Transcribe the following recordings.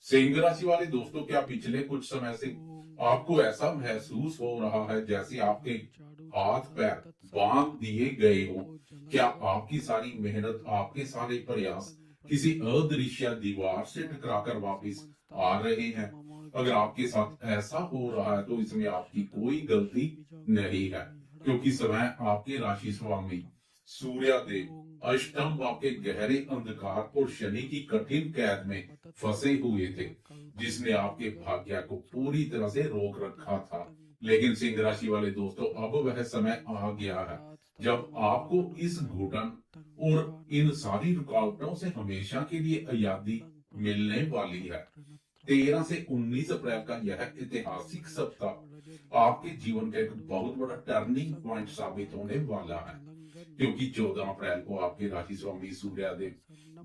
सिंह राशि वाले दोस्तों, क्या पिछले कुछ समय से आपको ऐसा महसूस हो रहा है जैसे आपके हाथ पैर बांध दिए गए हो? क्या आपकी सारी मेहनत, आपके सारे प्रयास किसी अदृश्य दीवार से टकराकर वापस आ रहे हैं? अगर आपके साथ ऐसा हो रहा है तो इसमें आपकी कोई गलती नहीं है, क्योंकि समय आपके राशि स्वामी सूर्य देव अष्टम भाव के गहरे अंधकार और शनि की कठिन कैद में फंसे हुए थे, जिसने आपके भाग्य को पूरी तरह से रोक रखा था। लेकिन सिंह राशि वाले दोस्तों, अब वह समय आ गया है जब आपको इस घुटन और इन सारी रुकावटों से हमेशा के लिए आजादी मिलने वाली है। 13 से 19 अप्रैल का यह ऐतिहासिक सप्ताह आपके जीवन का एक बहुत बड़ा टर्निंग पॉइंट साबित होने वाला है, क्योंकि 14 अप्रैल को आपके राशि स्वामी सूर्यदेव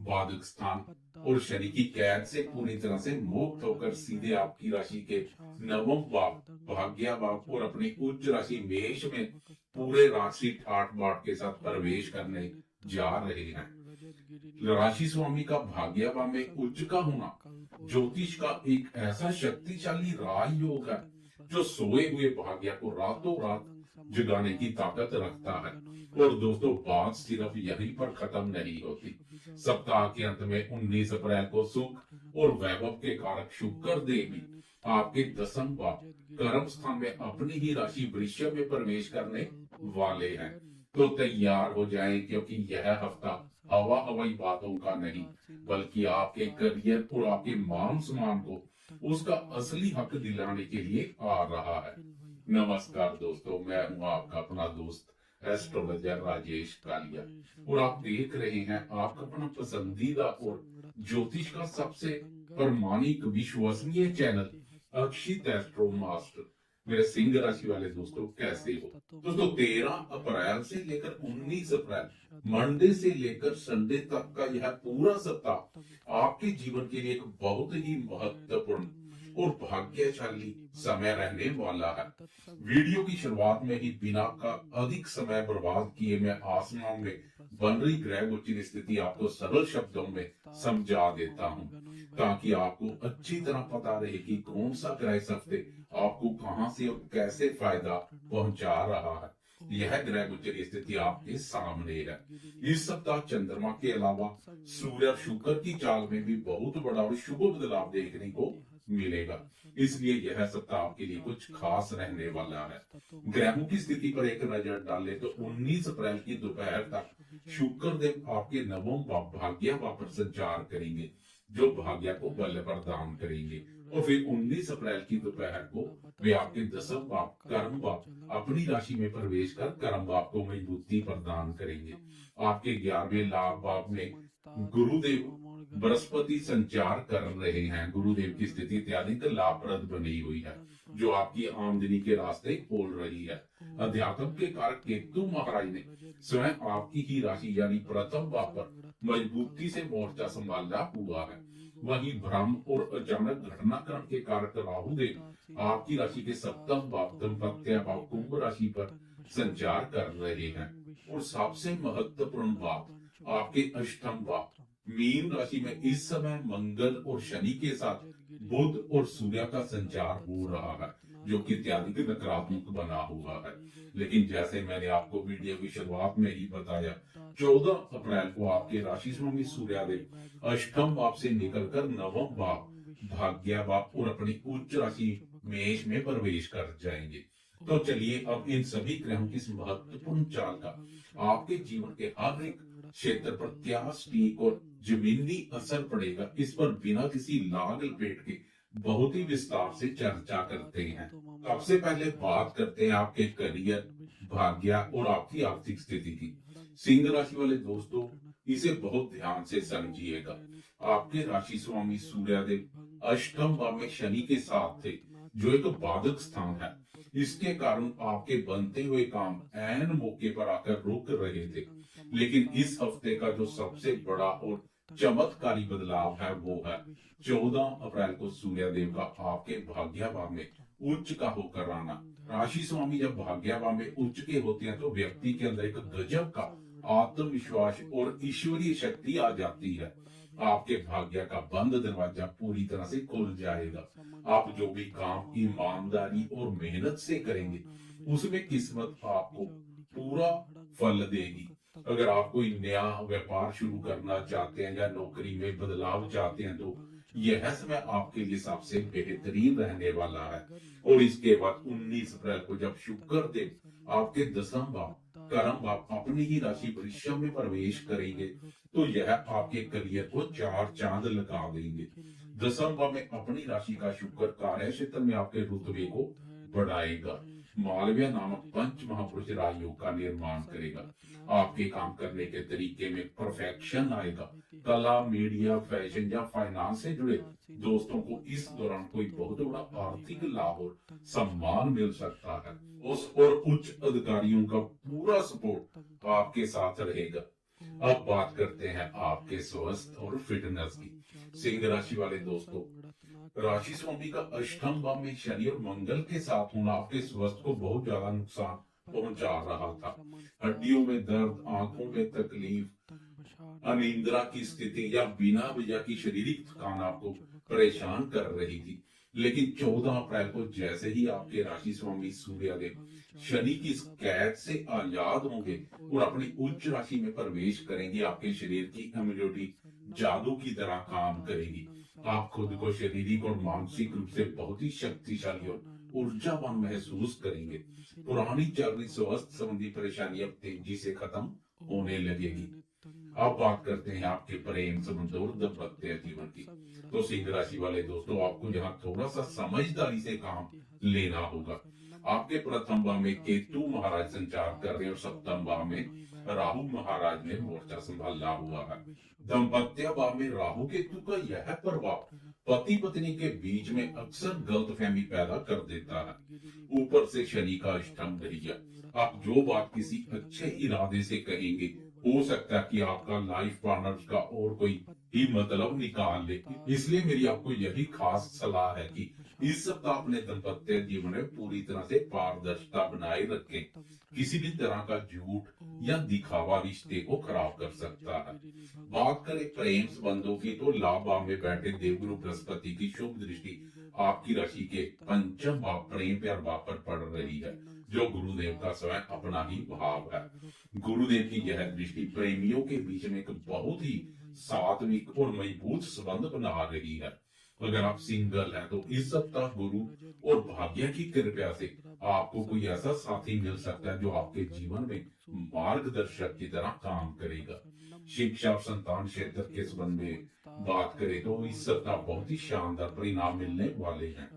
बाधक स्थान और शनि की कैद से पूरी तरह से मुक्त होकर सीधे आपकी राशि के नवम भाव भाग्य भाव और अपनी उच्च राशि मेष में पूरे राशि ठाट बाट के साथ प्रवेश करने जा रहे हैं। राशि स्वामी का भाग्य भाव में उच्च का होना ज्योतिष का एक ऐसा शक्तिशाली राजयोग है जो सोए हुए भाग्य को रातों रात जगाने की ताकत रखता है। और दोस्तों, बात सिर्फ यहीं पर खत्म नहीं होती। सप्ताह के अंत में 19 अप्रैल को सुख और वैभव के कारक शुक्र देव भी आपके दसम भाव कर्म स्थान में अपनी ही राशि वृश्चिक में प्रवेश करने वाले हैं। तो तैयार हो जाएं, क्योंकि यह हफ्ता हवा हवाई बातों का नहीं, बल्कि आपके करियर और आपके मान सम्मान को उसका असली हक दिलाने के लिए आ रहा है। नमस्कार दोस्तों, मैं हूं आपका अपना दोस्त एस्ट्रोलॉजर राजेश कालिया, और आप देख रहे हैं आपका अपना पसंदीदा और ज्योतिष का सबसे प्रमाणिक विश्वसनीय चैनल अक्षित एस्ट्रो मास्टर। मेरे सिंह राशि वाले दोस्तों, कैसे हो दोस्तों? 13 अप्रैल से लेकर 19 अप्रैल, मंडे से लेकर संडे तक का यह पूरा सप्ताह आपके जीवन के लिए एक बहुत ही महत्वपूर्ण और भाग्यशाली समय रहने वाला है। वीडियो की शुरुआत में ही बिना का अधिक समय बर्बाद किए मैं आसमान में बन रही ग्रह गोचर स्थिति आपको सरल शब्दों में समझा देता हूं, ताकि आपको अच्छी तरह पता रहे कि कौन सा ग्रह इस हफ्ते आपको कहां से और कैसे फायदा पहुंचा रहा है। यह ग्रह गोचर स्थिति आपके सामने है। इस सप्ताह चंद्रमा के अलावा सूर्य और शुक्र की चाल में भी बहुत बड़ा और शुभ बदलाव देखने को मिलेगा, इसलिए यह सप्ताह आपके लिए कुछ खास रहने वाला है। ग्रहों की स्थिति पर एक नजर डाले तो 19 अप्रैल की दोपहर तक शुक्र देव आपके नवम भाव भाग्य भाव पर संचार करेंगे, जो भाग्य को बल प्रदान करेंगे। और फिर 19 अप्रैल की दोपहर को वे आपके दसम भाव कर्म भाव अपनी राशि में प्रवेश कर कर्म भाव को मजबूती प्रदान करेंगे। आपके 11वें लाभ भाव में गुरुदेव बृहस्पति संचार कर रहे हैं। गुरुदेव की स्थिति अत्यधिक लाभप्रद बनी हुई है, जो आपकी आमदनी के रास्ते खोल रही है। अध्यात्म के कारक केतु महाराज ने स्वयं आपकी ही राशि यानी प्रथम भाव पर मजबूती से मोर्चा संभाला हुआ है। वहीं भ्रम और अचानक घटनाक्रम के कारक राहु देव आपकी राशि के सप्तम भाव दंपत्य भाव कुंभ राशि पर संचार कर रहे हैं। और सबसे महत्वपूर्ण भाव आपके अष्टम भाव मीन राशि में इस समय मंगल और शनि के साथ बुध और सूर्य का संचार हो रहा है, जो कि अत्यधिक नकारात्मक बना हुआ है। लेकिन जैसे मैंने आपको वीडियो की शुरुआत में ही बताया, 14 अप्रैल को आपके राशि स्वामी सूर्यदेव अष्टम भाव से निकलकर नवम भाव भाग्य भाव और अपनी उच्च राशि मेष में प्रवेश कर जाएंगे। तो चलिए अब इन सभी ग्रहों की इस महत्वपूर्ण चाल का आपके जीवन के हर एक क्षेत्र पर क्या सटीक और जमीनी असर पड़ेगा, इस पर बिना किसी लाग लपेट के बहुत ही विस्तार से चर्चा करते हैं। सबसे पहले बात करते हैं आपके करियर, भाग्य और आपकी आर्थिक स्थिति की। सिंह राशि वाले दोस्तों, इसे बहुत ध्यान से समझिएगा। आपके राशि स्वामी सूर्यदेव अष्टम भाव में शनि के साथ थे, जो एक बाधक स्थान है। इसके कारण आपके बनते हुए काम ऐन मौके पर आकर रुक रहे थे। लेकिन इस हफ्ते का जो सबसे बड़ा और चमत्कारी बदलाव है वो है 14 अप्रैल को सूर्यदेव का आपके भाग्य भाव में उच्च का होकर आना। राशि स्वामी जब भाग्य भाव में उच्च के होते हैं तो व्यक्ति के अंदर एक गजब का आत्मविश्वास और ईश्वरीय शक्ति आ जाती है। आपके भाग्य का बंद दरवाजा पूरी तरह से खुल जाएगा। आप जो भी काम ईमानदारी और मेहनत से करेंगे, उसमें किस्मत आपको पूरा फल देगी। अगर आप कोई नया व्यापार शुरू करना चाहते हैं या नौकरी में बदलाव चाहते हैं, तो यह समय आपके लिए सबसे बेहतरीन रहने वाला है। और इसके बाद 19 अप्रैल को जब शुक्र देव आपके दसम भाव कर्म भाव अपनी ही राशि वृषभ में प्रवेश करेंगे, तो यह आपके करियर को चार चांद लगा देंगे। दसम भाव में अपनी राशि का शुक्र कार्य क्षेत्र में आपके रुतबे को बढ़ाएगा। मालव्य नामक पंच महापुरुष राजयोग का निर्माण करेगा। आपके काम करने के तरीके में परफेक्शन आएगा। कला, मीडिया, फैशन या फाइनेंस से जुड़े दोस्तों को इस दौरान कोई बहुत बड़ा आर्थिक लाभ और सम्मान मिल सकता है। उस और उच्च अधिकारियों का पूरा सपोर्ट आपके साथ रहेगा। अब बात करते हैं आपके स्वास्थ्य और फिटनेस की। सिंह राशि वाले दोस्तों, राशि स्वामी का अष्टम भाव में शनि और मंगल के साथ होना आपके स्वास्थ्य को बहुत ज्यादा नुकसान पहुंचा रहा था। हड्डियों में दर्द, आंखों में तकलीफ, अनिद्रा की स्थिति या बिना वजह की शारीरिक थकान आपको परेशान कर रही थी। लेकिन 14 अप्रैल को जैसे ही आपके राशि स्वामी सूर्यदेव शनि की इस कैद से आजाद होंगे और अपनी उच्च राशि में प्रवेश करेंगे, आपके शरीर की इम्यूनिटी जादू की तरह काम करेगी। आप खुद को शारीरिक और मानसिक रूप से बहुत ही शक्तिशाली और ऊर्जावान महसूस करेंगे। पुरानी चल रही स्वास्थ्य संबंधी परेशानी अब तेजी से खत्म होने लगेगी। अब बात करते हैं आपके प्रेम संबंध और दाम्पत्य जीवन की। तो सिंह राशि वाले दोस्तों, आपको यहाँ थोड़ा सा समझदारी से काम लेना होगा। आपके प्रथम भाव में केतु महाराज संचार कर रहे हैं और सप्तम भाव में राहु महाराज ने मोर्चा संभाला हुआ है। दाम्पत्य भाव में राहु केतु का यह प्रभाव पति पत्नी के बीच में अक्सर गलतफहमी पैदा कर देता है। ऊपर से शनि का अष्टम रहिया, आप जो बात किसी अच्छे इरादे से कहेंगे, हो सकता है कि आपका लाइफ पार्टनर का और कोई ही मतलब निकाल ले। इसलिए मेरी आपको यही खास सलाह है कि इस सप्ताह अपने दाम्पत्य जीवन में पूरी तरह से पारदर्शिता बनाए रखें। किसी भी तरह का झूठ या दिखावा रिश्ते को खराब कर सकता है। बात करें प्रेम संबंधों की, तो लाभ भाव में बैठे देवगुरु बृहस्पति की शुभ दृष्टि आपकी राशि के पंचम भाव प्रेम प्यार भाव पर पड़ रही है, जो गुरुदेव का स्वयं अपना ही भाव है। गुरुदेव की यह दृष्टि प्रेमियों के बीच में एक बहुत ही सात्विक और मजबूत संबंध बना रही है। अगर आप सिंगल हैं, तो इस सप्ताह गुरु और भाग्य की कृपा से आपको कोई ऐसा साथी मिल सकता है जो आपके जीवन में मार्गदर्शक की तरह काम करेगा। शिक्षा और संतान क्षेत्र के संबंध में बात करें, तो इस सप्ताह बहुत ही शानदार परिणाम मिलने वाले हैं।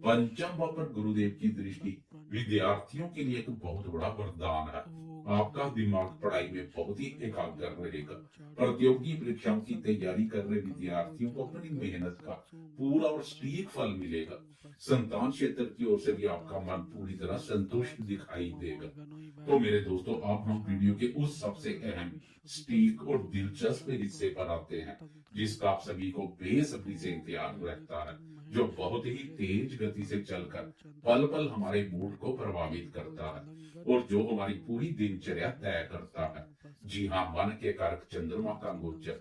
पंचम भाव पर गुरुदेव की दृष्टि विद्यार्थियों के लिए एक बहुत बड़ा वरदान है। आपका दिमाग पढ़ाई में बहुत ही एकाग्र रहेगा। प्रतियोगी परीक्षाओं की तैयारी कर रहे विद्यार्थियों को अपनी मेहनत का पूरा और सटीक फल मिलेगा। संतान क्षेत्र की ओर से भी आपका मन पूरी तरह संतुष्ट दिखाई देगा। तो मेरे दोस्तों, अब हम वीडियो के उस सबसे अहम, सटीक और दिलचस्प हिस्से पर आते हैं, जिसका आप सभी को बेसब्री से इंतजार रहता है, जो बहुत ही तेज गति से चलकर पल पल हमारे मूड को प्रभावित करता है और जो हमारी पूरी दिनचर्या तय करता है। जी हाँ, मन के कारक चंद्रमा का गोचर,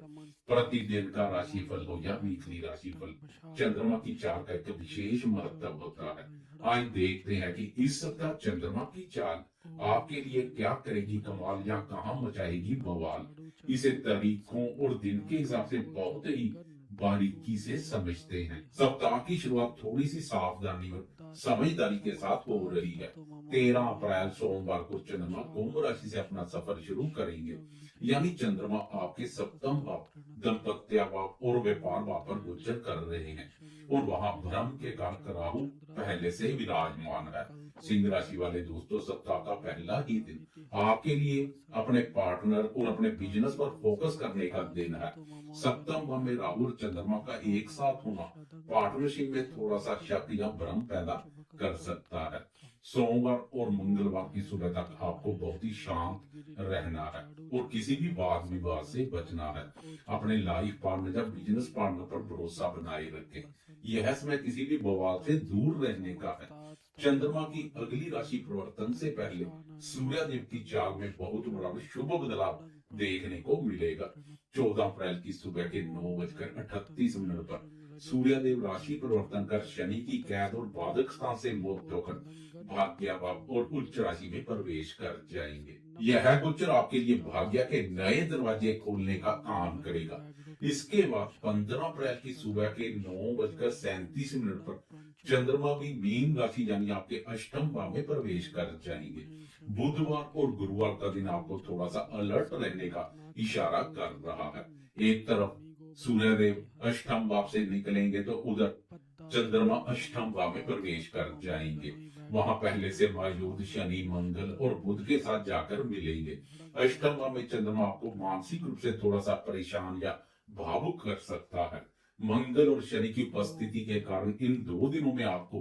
प्रतिदिन का राशिफल हो या वीकली राशिफल, चंद्रमा की चाल का एक विशेष महत्व होता है। आज देखते हैं कि इस सप्ताह चंद्रमा की चाल आपके लिए क्या करेगी कमाल या कहां मचाएगी बवाल। इसे तारीखों और दिन के हिसाब से बहुत ही बारीकी से समझते हैं। सप्ताह की शुरुआत थोड़ी सी सावधानी और समझदारी के साथ हो रही है। 13 अप्रैल सोमवार को चंद्रमा कुंभ राशि से अपना सफर शुरू करेंगे, यानी चंद्रमा आपके सप्तम भाव, दाम्पत्य भाव और व्यापार भाव पर गोचर कर रहे हैं और वहां भ्रम के कारक राहु पहले से विराजमान है। सिंह राशि वाले दोस्तों, सप्ताह का पहला ही दिन आपके लिए अपने पार्टनर और अपने बिजनेस पर फोकस करने का दिन है। सप्तम भाव में राहु और चंद्रमा का एक साथ होना पार्टनरशिप में थोड़ा सा शक या भ्रम पैदा कर सकता है। सोमवार और मंगलवार की सुबह तक आपको बहुत ही शांत रहना है और किसी भी वाद विवाद से बचना है। अपने लाइफ पार्टनर या बिजनेस पार्टनर पर भरोसा बनाए रखें। यह समय किसी भी बवाल से दूर रहने का है। चंद्रमा की अगली राशि परिवर्तन से पहले सूर्यदेव की चाल में बहुत बड़ा शुभ बदलाव देखने को मिलेगा। 14 अप्रैल की सुबह के 9:38 पर सूर्यदेव राशि परिवर्तन कर शनि की कैद और बाधक स्थान से मुक्त होकर भाग्य भाव और उच्च राशि में प्रवेश कर जाएंगे। यह गोचर आपके लिए भाग्य के नए दरवाजे खोलने का काम करेगा। इसके बाद 15 अप्रैल की सुबह के 9:37 पर चंद्रमा भी मीन राशि यानी आपके अष्टम भाव में प्रवेश कर जाएंगे। बुधवार और गुरुवार का दिन आपको थोड़ा सा अलर्ट रहने का इशारा कर रहा है। एक तरफ सूर्यदेव अष्टम भाव से निकलेंगे तो उधर चंद्रमा अष्टम भाव में प्रवेश कर जाएंगे। वहां पहले से मौजूद शनि मंगल और बुध के साथ जाकर मिलेंगे। अष्टम भाव में चंद्रमा आपको मानसिक रूप से थोड़ा सा परेशान या भावुक कर सकता है। मंगल और शनि की उपस्थिति के कारण इन 2 दिनों में आपको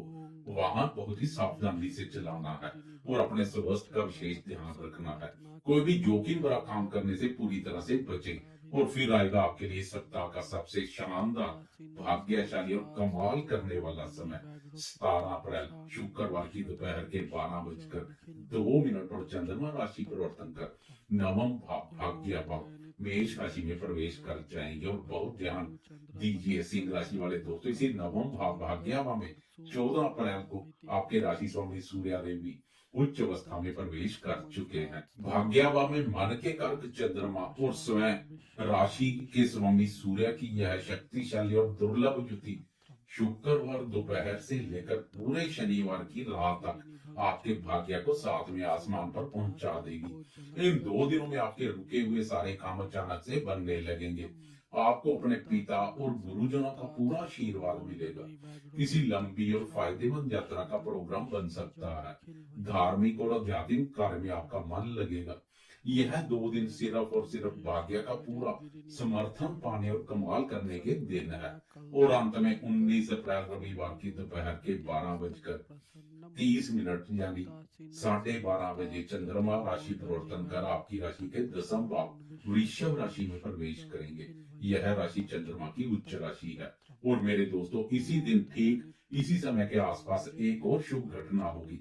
वाहन बहुत ही सावधानी से चलाना है और अपने स्वास्थ्य का विशेष ध्यान रखना है। कोई भी जोखिम भरा काम करने से पूरी तरह से बचें। और फिर आएगा आपके लिए सप्ताह का सबसे शानदार, भाग्यशाली और कमाल करने वाला समय 17 अप्रैल शुक्रवार की दोपहर के 12:02 पर चंद्रमा राशि परिवर्तन कर नवम भाव भाग्य भाव मेष राशि में प्रवेश कर जाएंगे। और बहुत ध्यान दीजिए सिंह राशि वाले दोस्तों, इसी नवम भाव भाग्य भाव में 14 अप्रैल को आपके राशि स्वामी सूर्यदेव भी उच्च अवस्था में प्रवेश कर चुके हैं। भाग्य भाव में मन के कारक चंद्रमा और स्वयं राशि के स्वामी सूर्य की यह शक्तिशाली और दुर्लभ युति शुक्रवार दोपहर से लेकर पूरे शनिवार की रात तक आपके भाग्य को 7वें आसमान पर पहुंचा देगी। इन 2 दिनों में आपके रुके हुए सारे काम अचानक से बनने लगेंगे। आपको अपने पिता और गुरुजनों का पूरा आशीर्वाद मिलेगा। किसी लंबी और फायदेमंद यात्रा का प्रोग्राम बन सकता है। धार्मिक और आध्यात्मिक कार्य में आपका मन लगेगा। यह 2 दिन सिर्फ और सिर्फ भाग्य का पूरा समर्थन पाने और कमाल करने के दिन है। और अंत में 19 अप्रैल रविवार की दोपहर के 12:30 यानी 12:30 बजे चंद्रमा राशि परिवर्तन कर आपकी राशि के 10वें भाव वृषभ राशि में प्रवेश करेंगे। यह राशि चंद्रमा की उच्च राशि है। और मेरे दोस्तों, इसी दिन ठीक इसी समय के आसपास एक और शुभ घटना होगी।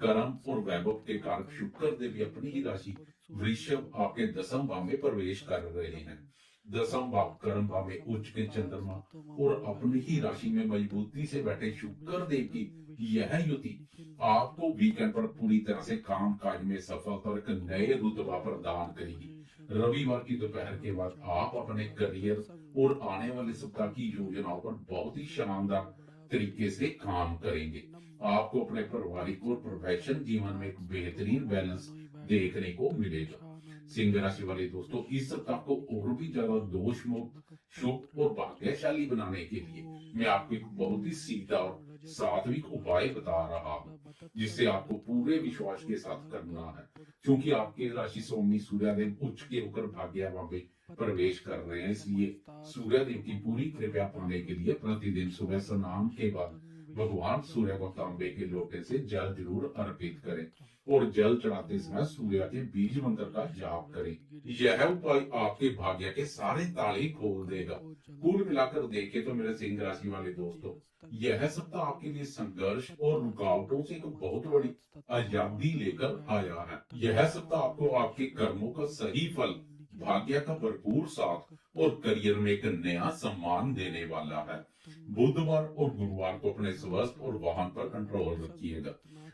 कर्म और वैभव के कारक शुक्र देव अपनी ही राशि वृषभ आपके 10वें भाव में प्रवेश कर रहे हैं। 10वां भाव कर्म भाव में उच्च के चंद्रमा और अपनी ही राशि में मजबूती से बैठे शुक्र देव की यह युति आपको वीकेंड पर पूरी तरह से काम काज में सफलता और एक नए रुतबा प्रदान करेगी। रविवार की दोपहर के बाद आप अपने करियर और आने वाले सप्ताह की योजनाओं पर बहुत ही शानदार तरीके से काम करेंगे। आपको अपने पारिवारिक और प्रोफेशनल जीवन में एक बेहतरीन बैलेंस देखने को मिलेगा। सिंह राशि वाले दोस्तों, इस सप्ताह को और भी ज्यादा दोष मुक्त, शुभ और भाग्यशाली बनाने के लिए मैं आपको एक बहुत ही सीधा और सात्विक उपाय बता रहा हूँ, जिससे आपको पूरे विश्वास के साथ करना है। क्योंकि आपके राशि स्वामी सूर्यदेव उच्च के होकर भाग्य भाव में प्रवेश कर रहे हैं, इसलिए सूर्यदेव की पूरी कृपा पाने के लिए प्रतिदिन सुबह स्नान के बाद भगवान सूर्य को तांबे के लोटे से जल जरूर अर्पित करें और जल चढ़ाते समय सूर्य के बीज मंत्र का जाप करें। यह उपाय आपके भाग्य के सारे ताले खोल देगा। कुल मिलाकर देखें तो मेरे सिंह राशि वाले दोस्तों, यह सप्ताह आपके लिए संघर्ष और रुकावटों से एक बहुत बड़ी आजादी लेकर आया है। यह सप्ताह आपको आपके कर्मों का सही फल, भाग्य का भरपूर साथ और करियर में एक नया सम्मान देने वाला है। बुधवार और गुरुवार को अपने स्वास्थ्य और वाहन पर कंट्रोल रखिएगा।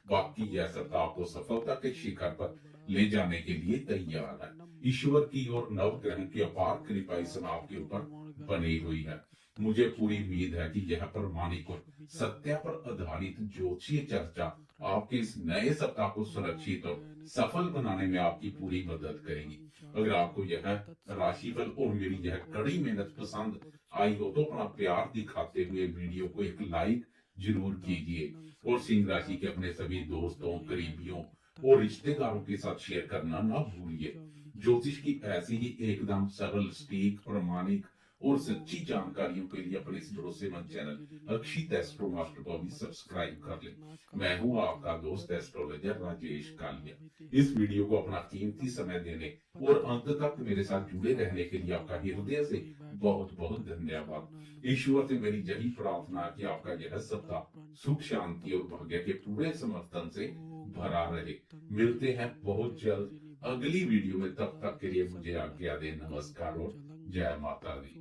बाकी यह सप्ताह आपको सफलता के शिखर पर ले जाने के लिए तैयार है। ईश्वर की और नव ग्रहों की अपार कृपा इस समय आपके ऊपर बनी हुई है। मुझे पूरी उम्मीद है कि यह प्रमाणिक और सत्य पर आधारित ज्योतिषीय चर्चा आपके इस नए सप्ताह को सुरक्षित और सफल बनाने में आपकी पूरी मदद करेगी। अगर आपको यह राशिफल और मेरी यह कड़ी मेहनत पसंद आई हो तो अपना प्यार दिखाते हुए वीडियो को एक लाइक जरूर कीजिए और सिंह राशि के अपने सभी दोस्तों, करीबियों और रिश्तेदारों के साथ शेयर करना ना भूलिए। ज्योतिष की ऐसी ही एकदम सरल, सटीक, प्रमाणिक और सच्ची जानकारियों के लिए अपने इस भरोसेमंद चैनल अक्षित एस्ट्रो मास्टर को भी सब्सक्राइब कर ले। मैं हूँ आपका दोस्त एस्ट्रोलॉजर राजेश कालिया। इस वीडियो को अपना कीमती समय देने और अंत तक मेरे साथ जुड़े रहने के लिए आपका हृदय से बहुत बहुत धन्यवाद। ईश्वर से मेरी यही प्रार्थना कि आपका यह सप्ताह सुख, शांति और भाग्य के पूरे समर्थन से भरा रहे। मिलते हैं बहुत जल्द अगली वीडियो में, तब तक के लिए मुझे आज्ञा दें। नमस्कार और जय माता दी।